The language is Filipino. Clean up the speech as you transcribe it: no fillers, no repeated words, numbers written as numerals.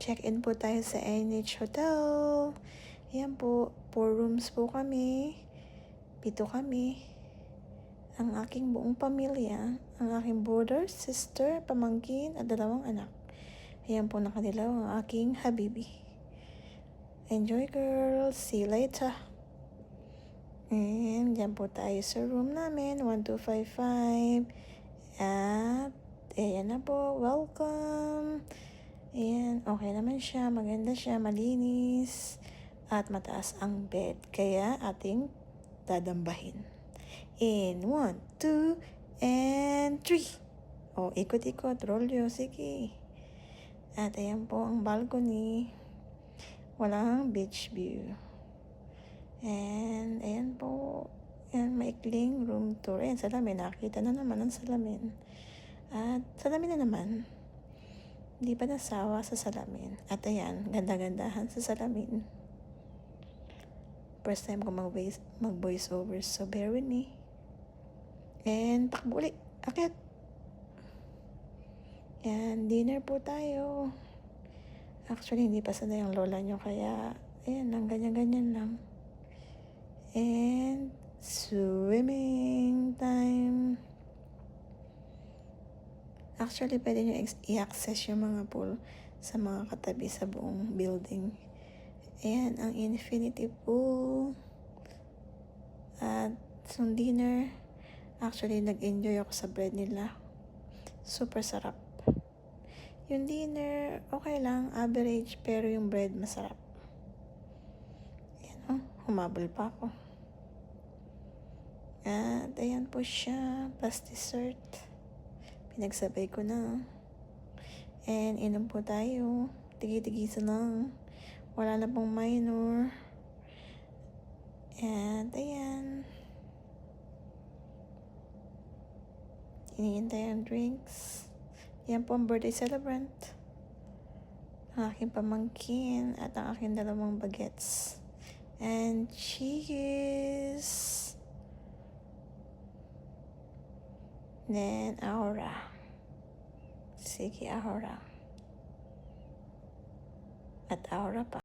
Check-in po tayo sa NH Hotel. Ayan po, 4 rooms po kami. 7 kami. Ang aking buong pamilya, ang aking brother, sister, pamangkin, at 2 anak. Ayan po nakadilaw ang aking habibi. Enjoy girls, see you later. And dyan po tayo sa room namin, 1255. At ayan na po, welcome. Ayan, okay naman siya, maganda siya, malinis, at mataas ang bed. Kaya ating dadambahin. In 1, 2, and 3. O, ikot-ikot, rolyo, sige. At ayan po ang balcony. Walang beach view. And ayan po, ayan, maikling room tour. Ayan, salamin, nakita na naman ang salamin. At salamin na naman. Hindi pa nasawa sa salamin. At ayan, ganda-gandahan sa salamin. First time ko mag-voice over, so bear with me. And takbo ulit. Akit. Yan, dinner po tayo. Actually, hindi pa sanay ang lola nyo, kaya ayan lang, ganyan-ganyan lang. And swimming time. Actually, pwede nyo i-access yung mga pool sa mga katabi sa buong building. Ayan, ang infinity pool. At yung dinner, actually, nag-enjoy ako sa bread nila. Super sarap. Yung dinner, okay lang, average, pero yung bread masarap. Ayan, oh, humabol pa ako. At ayan po siya, plus dessert. Pinagsabay ko na. And inom po tayo. Tigi-tigisa lang. Wala na pong minor. And ayan. Hinihintay ang drinks. Yan po ang birthday celebrant. Ang aking pamangkin at ang aking 2 bagets. And cheese. Then, Aura. Sige, Aura. At Aura pa.